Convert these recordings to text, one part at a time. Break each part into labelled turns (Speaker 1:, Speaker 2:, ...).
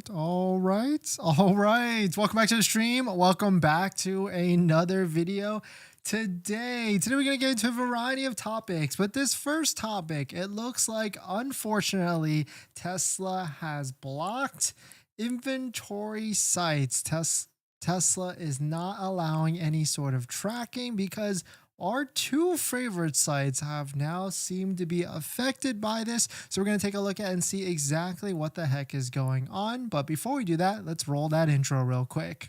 Speaker 1: All right. Welcome back to the stream. Welcome back to another video. Today we're going to get into a variety of topics, but this first topic, it looks like, unfortunately, Tesla has blocked inventory sites. Tesla is not allowing any sort of tracking because our two favorite sites have now seemed to be affected by this. So we're going to take a look at and see exactly what the heck is going on. But before we do that, let's roll that intro real quick.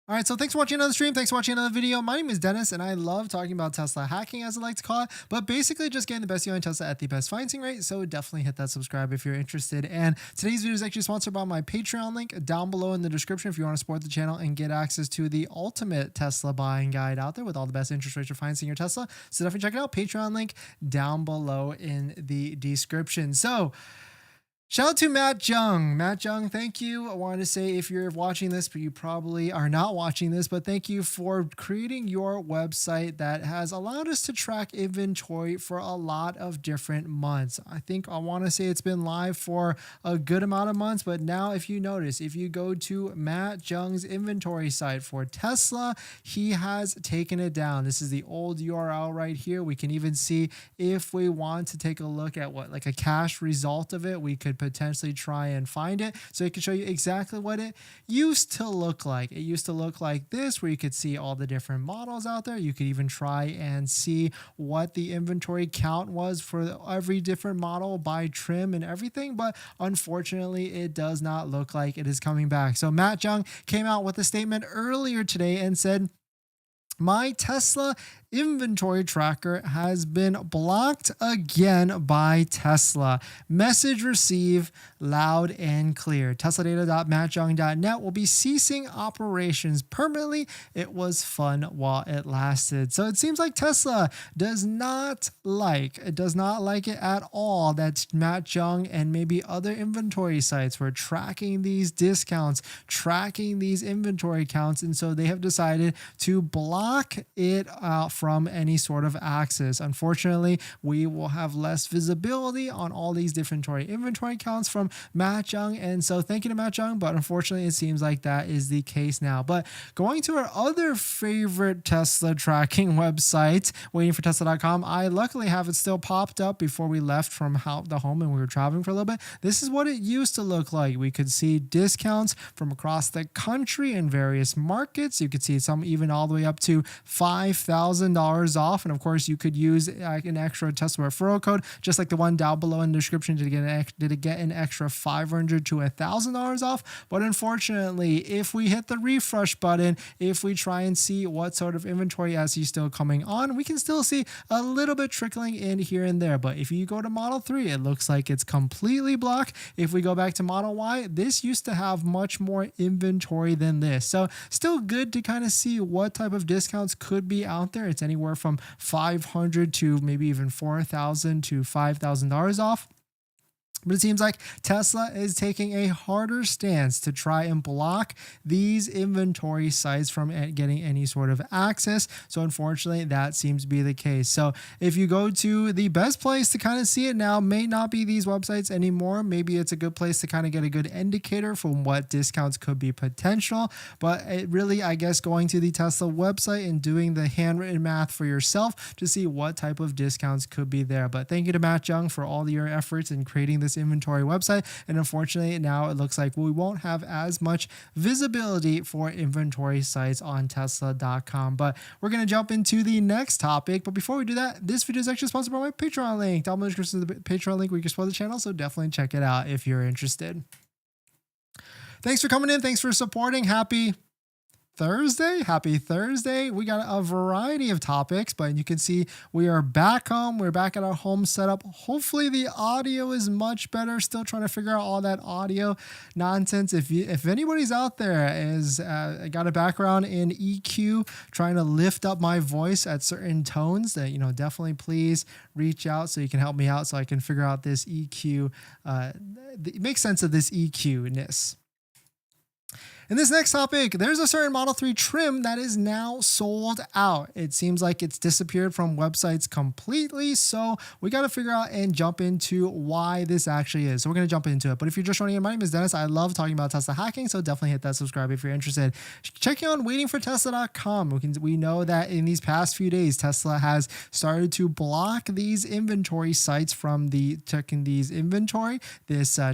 Speaker 1: All right, so thanks for watching another stream. Thanks for watching another video. My name is Dennis, and I love talking about Tesla hacking, as I like to call it, but basically just getting the best deal on Tesla at the best financing rate. So definitely hit that subscribe if you're interested. And today's video is actually sponsored by my Patreon link down below in the description if you want to support the channel and get access to the ultimate Tesla buying guide out there with all the best interest rates for financing your Tesla. So definitely check it out. Patreon link down below in the description. So shout out to Matt Jung. Matt Jung, thank you. I wanted to say, if you're watching this, but you probably are not watching this, but thank you for creating your website that has allowed us to track inventory for a lot of different months. I want to say it's been live for a good amount of months, but now if you notice, if you go to Matt Jung's inventory site for Tesla, he has taken it down. This is the old URL right here. We can even see if we want to take a look at like a cache result of it, we could potentially try and find it. So it can show you exactly what it used to look like. It used to look like this, where you could see all the different models out there. You could even try and see what the inventory count was for every different model by trim and everything. But unfortunately, it does not look like it is coming back. So Matt Jung came out with a statement earlier today and said, "My Tesla inventory tracker has been blocked again by Tesla. Message received loud and clear. TeslaData.mattjung.net will be ceasing operations permanently. It was fun while it lasted." So it seems like Tesla does not like it at all that Matt Jung and maybe other inventory sites were tracking these discounts, tracking these inventory counts, and so they have decided to block it out from any sort of access. Unfortunately, we will have less visibility on all these different inventory counts from Matt Jung, and so thank you to Matt Jung, but unfortunately it seems like that is the case now. But going to our other favorite Tesla tracking website, waitingfortesla.com, I luckily have it still popped up before we left from the home and we were traveling for a little bit. This is what it used to look like. We could see discounts from across the country in various markets. You could see some even all the way up to $5,000 off, and of course you could use an extra Tesla referral code, just like the one down below in the description, to get an extra $500 to $1,000 off. But unfortunately, if we hit the refresh button, if we try and see what sort of inventory I see still coming on, we can still see a little bit trickling in here and there. But if you go to Model 3, it looks like it's completely blocked. If we go back to Model Y, this used to have much more inventory than this. So still good to kind of see what type of discounts could be out there. It's anywhere from $500 to maybe even $4,000 to $5,000 off. But it seems like Tesla is taking a harder stance to try and block these inventory sites from getting any sort of access. So unfortunately, that seems to be the case. So if you go to the best place to kind of see it now, may not be these websites anymore. Maybe it's a good place to kind of get a good indicator from what discounts could be potential. But it really, I guess, going to the Tesla website and doing the handwritten math for yourself to see what type of discounts could be there. But thank you to Matt Jung for all your efforts in creating this inventory website, and unfortunately now it looks like we won't have as much visibility for inventory sites on Tesla.com. But we're going to jump into the next topic. But before we do that, this video is actually sponsored by my Patreon link. Down below in the description is the Patreon link where you can support the channel, so definitely check it out if you're interested. Thanks for coming in. Thanks for supporting. Happy Thursday. We got a variety of topics, but you can see we are back home. We're back at our home setup. Hopefully the audio is much better. Still trying to figure out all that audio nonsense. If anybody's out there is got a background in EQ, trying to lift up my voice at certain tones, that definitely please reach out so you can help me out so I can figure out this EQ. Make sense of this EQ-ness. In this next topic, there's a certain Model 3 trim that is now sold out. It seems like it's disappeared from websites completely, so we got to figure out and jump into why this actually is. So we're going to jump into it. But if you're just joining in, my name is Dennis. I love talking about Tesla hacking, so definitely hit that subscribe if you're interested. Checking on waitingfortesla.com. We know that in these past few days, Tesla has started to block these inventory sites from the checking these inventory,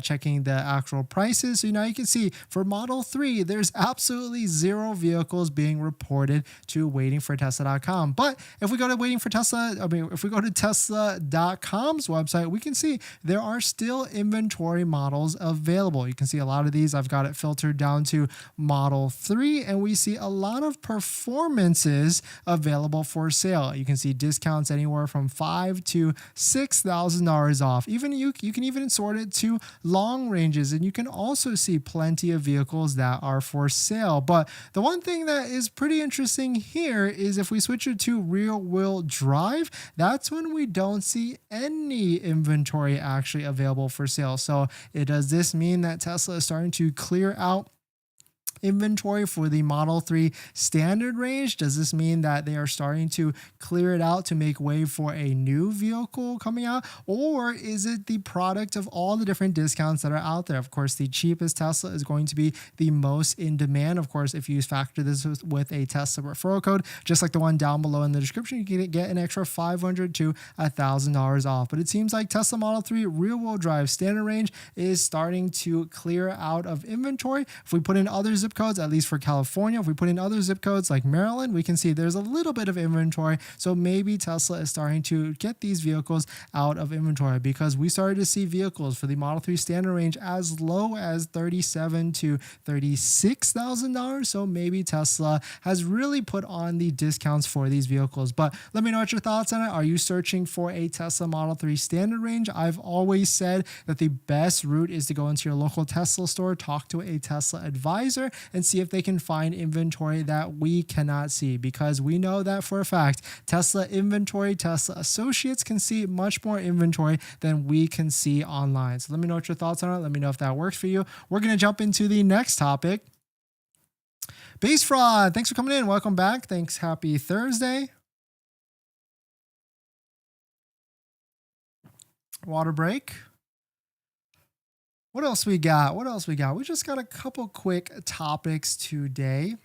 Speaker 1: checking the actual prices. So now you can see for Model 3, there's absolutely zero vehicles being reported to waitingfortesla.com. But if we go to if we go to Tesla.com's website, we can see there are still inventory models available. You can see a lot of these. I've got it filtered down to Model 3, and we see a lot of performances available for sale. You can see discounts anywhere from $5,000 to $6,000 off. Even you can even sort it to long ranges, and you can also see plenty of vehicles that are for sale. But the one thing that is pretty interesting here is if we switch it to rear-wheel drive, that's when we don't see any inventory actually available for sale. So does this mean that Tesla is starting to clear out inventory for the Model 3 standard range? Does this mean that they are starting to clear it out to make way for a new vehicle coming out? Or is it the product of all the different discounts that are out there? Of course, the cheapest Tesla is going to be the most in demand. Of course, if you factor this with a Tesla referral code, just like the one down below in the description, you can get an extra $500 to $1,000 off. But it seems like Tesla Model 3 rear-wheel drive standard range is starting to clear out of inventory. If we put in other zip codes, at least for California, if we put in other zip codes like Maryland, we can see there's a little bit of inventory. So maybe Tesla is starting to get these vehicles out of inventory, because we started to see vehicles for the Model 3 standard range as low as $37,000 to $36,000. So maybe Tesla has really put on the discounts for these vehicles. But let me know what your thoughts on it. Are you searching for a Tesla Model 3 standard range? I've always said that the best route is to go into your local Tesla store, talk to a Tesla advisor, and see if they can find inventory that we cannot see, because we know that for a fact Tesla inventory, Tesla associates can see much more inventory than we can see online. So let me know what your thoughts on it. Let me know if that works for you. We're going to jump into the next topic. Base fraud. Thanks for coming in. Welcome back. Thanks. Happy Thursday. Water break. What else we got? We just got a couple quick topics today.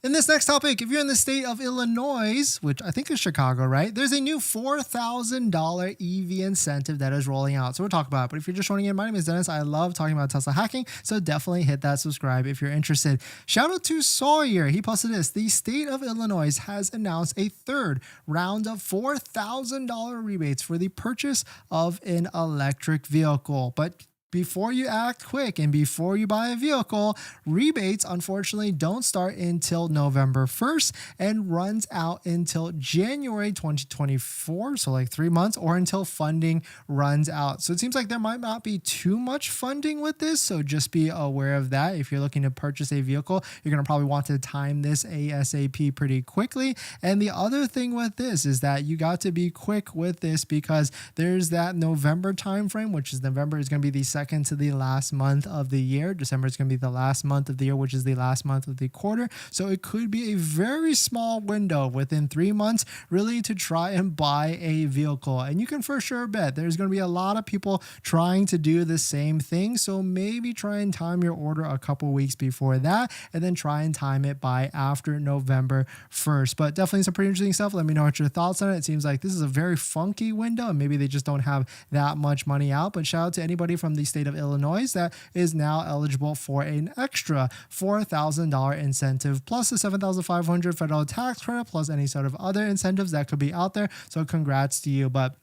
Speaker 1: In this next topic, if you're in the state of Illinois, which I think is Chicago, right? There's a new $4,000 EV incentive that is rolling out. So we'll talk about it. But if you're just joining in, my name is Dennis. I love talking about Tesla hacking. So definitely hit that subscribe if you're interested. Shout out to Sawyer. He posted this. The state of Illinois has announced a third round of $4,000 rebates for the purchase of an electric vehicle. But before you act quick and before you buy a vehicle, rebates unfortunately don't start until November 1st and runs out until January 2024, so like 3 months, or until funding runs out. So it seems like there might not be too much funding with this, so just be aware of that. If you're looking to purchase a vehicle, you're going to probably want to time this ASAP pretty quickly. And the other thing with this is that you got to be quick with this, because there's that November timeframe, which is November is going to be the second to the last month of the year. December is going to be the last month of the year, which is the last month of the quarter. So it could be a very small window within 3 months really to try and buy a vehicle. And you can for sure bet there's going to be a lot of people trying to do the same thing. So maybe try and time your order a couple weeks before that, and then try and time it by after November 1st. But definitely some pretty interesting stuff. Let me know what your thoughts on it. It seems like this is a very funky window, and maybe they just don't have that much money out. But shout out to anybody from the state of Illinois that is now eligible for an extra $4,000 incentive, plus the $7,500 federal tax credit, plus any sort of other incentives that could be out there. So congrats to you. But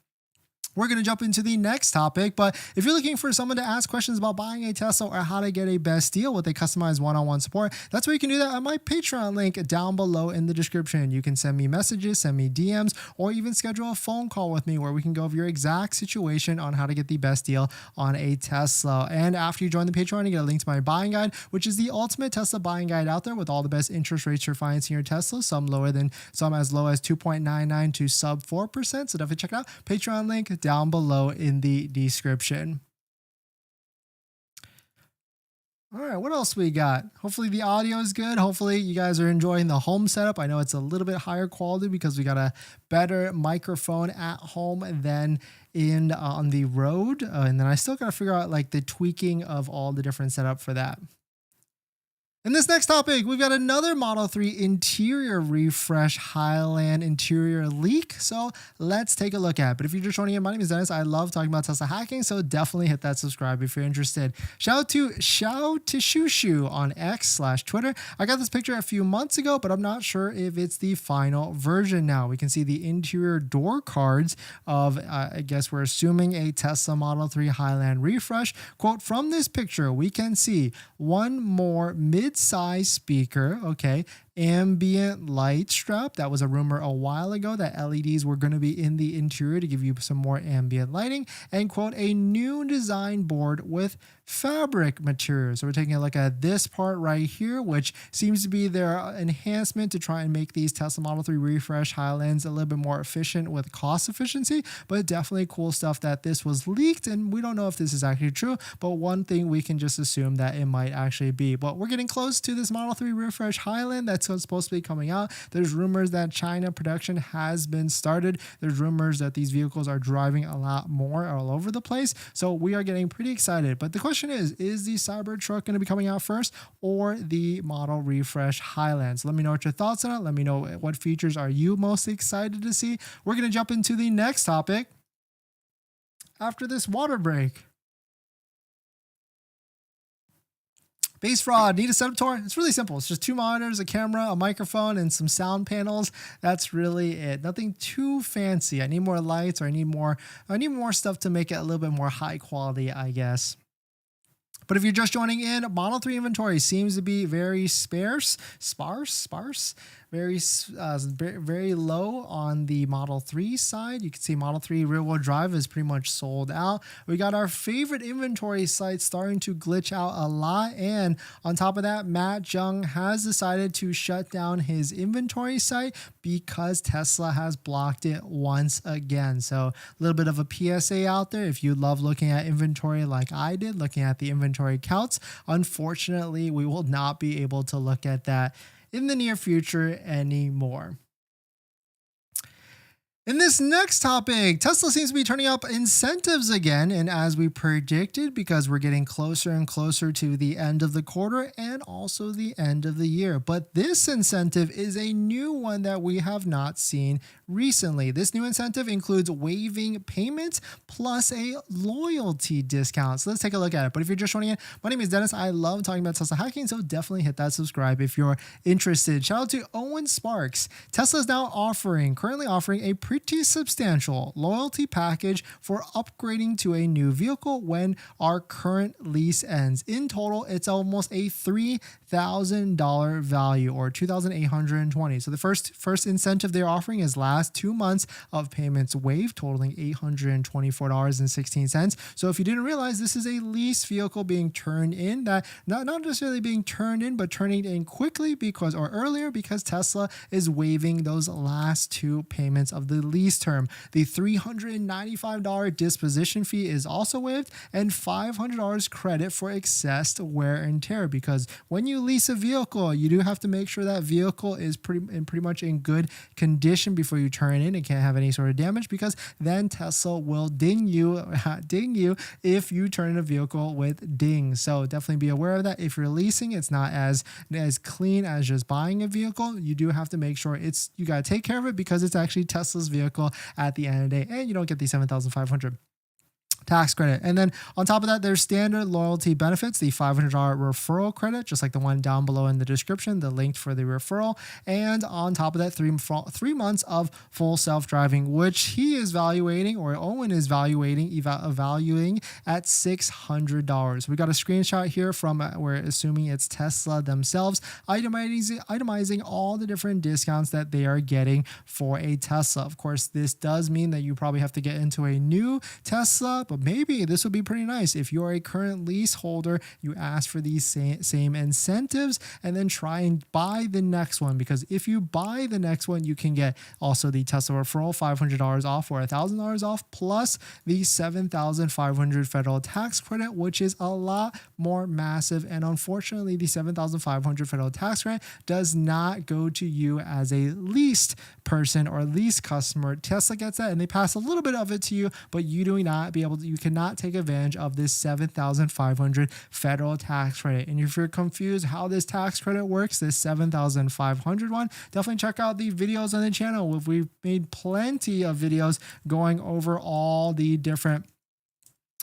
Speaker 1: we're going to jump into the next topic. But if you're looking for someone to ask questions about buying a Tesla or how to get a best deal with a customized one-on-one support, that's where you can do that at my Patreon link down below in the description. You can send me messages, send me DMs, or even schedule a phone call with me where we can go over your exact situation on how to get the best deal on a Tesla. And after you join the Patreon, you get a link to my buying guide, which is the ultimate Tesla buying guide out there with all the best interest rates for financing your Tesla, some as low as 2.99 to sub 4%. So definitely check it out. Patreon link down below in the description. All right, what else we got? Hopefully the audio is good. Hopefully you guys are enjoying the home setup. I know it's a little bit higher quality because we got a better microphone at home than in on the road. And then I still got to figure out like the tweaking of all the different setup for that. In this next topic, we've got another Model 3 interior refresh Highland interior leak. So let's take a look at it. But if you're just joining in, my name is Dennis. I love talking about Tesla hacking, so definitely hit that subscribe if you're interested. Shout out to Shushu on X/Twitter. I got this picture a few months ago, but I'm not sure if it's the final version now. We can see the interior door cards of, I guess we're assuming a Tesla Model 3 Highland refresh. Quote, from this picture, we can see one more mid-size speaker, okay, ambient light strap. That was a rumor a while ago that LEDs were going to be in the interior to give you some more ambient lighting, and quote, a new design board with fabric material. So we're taking a look at this part right here, which seems to be their enhancement to try and make these Tesla Model 3 refresh Highlands a little bit more efficient with cost efficiency, but definitely cool stuff that this was leaked, and we don't know if this is actually true, but one thing we can just assume that it might actually be. But we're getting close to this Model 3 refresh Highland that's supposed to be coming out. There's rumors that China production has been started. There's rumors that these vehicles are driving a lot more all over the place. So we are getting pretty excited. But the question is the Cybertruck going to be coming out first or the model refresh Highlands? Let me know what your thoughts on it. Let me know what features are you most excited to see. We're going to jump into the next topic after this water break. Base fraud, need a setup tour? It's really simple. It's just 2 monitors, a camera, a microphone, and some sound panels. That's really it. Nothing too fancy. I need more lights, or I need more stuff to make it a little bit more high quality, I guess. But if you're just joining in, Model 3 inventory seems to be very sparse, very low on the Model 3 side. You can see Model 3 rear-wheel drive is pretty much sold out. We got our favorite inventory site starting to glitch out a lot. And on top of that, Matt Jung has decided to shut down his inventory site because Tesla has blocked it once again. So a little bit of a PSA out there. If you love looking at inventory like I did, looking at the inventory counts, unfortunately, we will not be able to look at that in the near future anymore. In this next topic, Tesla seems to be turning up incentives again, and as we predicted, because we're getting closer and closer to the end of the quarter and also the end of the year. But this incentive is a new one that we have not seen recently. This new incentive includes waiving payments plus a loyalty discount. So let's take a look at it. But if you're just joining in, my name is Dennis. I love talking about Tesla hacking, so definitely hit that subscribe if you're interested. Shout out to Owen Sparks. Tesla is now currently offering a pretty substantial loyalty package for upgrading to a new vehicle when our current lease ends. In total, it's almost a $3,000 value, or $2,820. So the first incentive they're offering is last 2 months of payments waived, totaling $824.16. So if you didn't realize, this is a lease vehicle being turned in, that not necessarily being turned in, but turning in quickly earlier because Tesla is waiving those last 2 payments of the lease term. The $395 disposition fee is also waived, and $500 credit for excess wear and tear, because when you lease a vehicle, you do have to make sure that vehicle is pretty much in good condition before you turn in. It can't have any sort of damage, because then Tesla will ding you if you turn in a vehicle with dings. So definitely be aware of that. If you're leasing, it's not as clean as just buying a vehicle. You do have to make sure you got to take care of it, because it's actually Tesla's vehicle at the end of the day, and you don't get the $7,500 tax credit. And then on top of that, there's standard loyalty benefits, the $500 referral credit, just like the one down below in the description, the link for the referral. And on top of that, 3 months of full self-driving, which he is evaluating, or Owen is evaluating at $600. We got a screenshot here from, we're assuming it's Tesla themselves, itemizing all the different discounts that they are getting for a Tesla. Of course, this does mean that you probably have to get into a new Tesla but maybe this would be pretty nice. If you're a current leaseholder, you ask for these same incentives and then try and buy the next one, because if you buy the next one, you can get also the Tesla referral $500 off or $1,000 off, plus the $7,500 federal tax credit, which is a lot more massive. And unfortunately, the $7,500 federal tax credit does not go to you as a leased person or leased customer. Tesla gets that and they pass a little bit of it to you, but you cannot take advantage of this $7,500 federal tax credit. And if you're confused how this tax credit works, this $7,500 one, definitely check out the videos on the channel. We've made plenty of videos going over all the different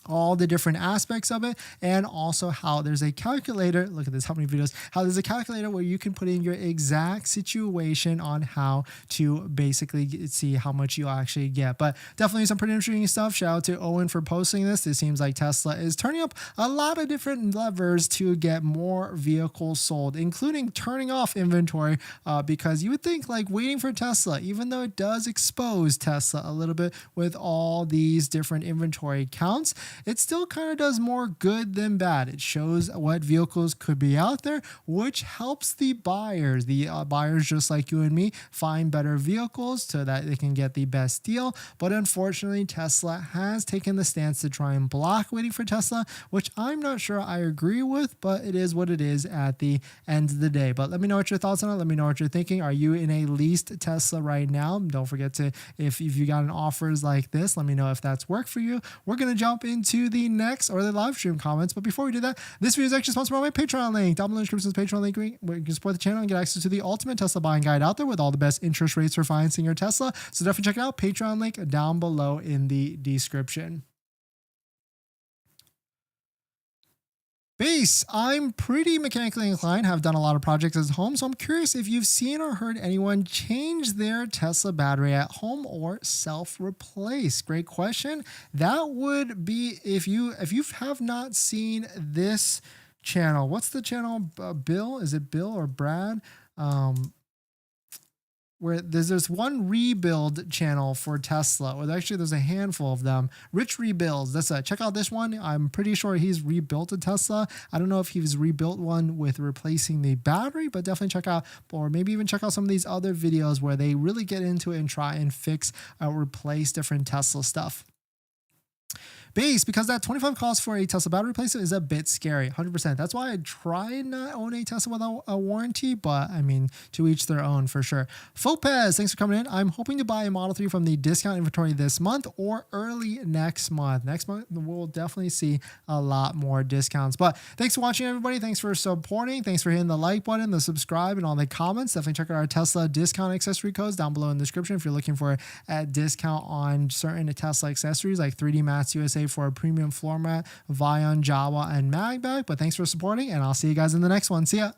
Speaker 1: aspects of it, and also how there's a calculator. Look at this, how many videos, how there's a calculator where you can put in your exact situation on how to basically see how much you actually get. But definitely some pretty interesting stuff. Shout out to Owen for posting this. It seems like Tesla is turning up a lot of different levers to get more vehicles sold, including turning off inventory, because you would think like waiting for Tesla, even though it does expose Tesla a little bit with all these different inventory counts, it still kind of does more good than bad. It shows what vehicles could be out there, which helps the buyers. The buyers just like you and me find better vehicles so that they can get the best deal. But unfortunately, Tesla has taken the stance to try and block waiting for Tesla, which I'm not sure I agree with, but it is what it is at the end of the day. But let me know what your thoughts on it. Let me know what you're thinking. Are you in a leased Tesla right now? Don't forget to, if you got an offers like this, let me know if that's worked for you. We're going to jump into the next or the live stream comments. But before we do that, this video is actually sponsored by my Patreon link. Down below in the description is Patreon link where you can support the channel and get access to the ultimate Tesla buying guide out there with all the best interest rates for financing your Tesla. So definitely check it out. Patreon link down below in the description. Base, I'm pretty mechanically inclined, have done a lot of projects at home, so I'm curious if you've seen or heard anyone change their Tesla battery at home or self-replace. Great question. That would be if you have not seen this channel. What's the channel? Bill? Is it Bill or Brad? Where there's one rebuild channel for Tesla, or actually there's a handful of them. Rich Rebuilds. Check out this one. I'm pretty sure he's rebuilt a Tesla. I don't know if he's rebuilt one with replacing the battery, but definitely check out, or maybe even check out some of these other videos where they really get into it and try and fix or replace different Tesla stuff. Base, because that $25 cost for a Tesla battery replacement is a bit scary, 100%. That's why I try not own a Tesla without a warranty, but I mean, to each their own for sure. Fopez, thanks for coming in. I'm hoping to buy a Model 3 from the discount inventory this month or early next month. Next month, we'll definitely see a lot more discounts. But thanks for watching, everybody. Thanks for supporting. Thanks for hitting the like button, the subscribe, and all the comments. Definitely check out our Tesla discount accessory codes down below in the description if you're looking for a discount on certain Tesla accessories like 3D Mats USA for a premium floor mat, Vion, Jawa, and MAGBAK. But thanks for supporting, and I'll see you guys in the next one. See ya.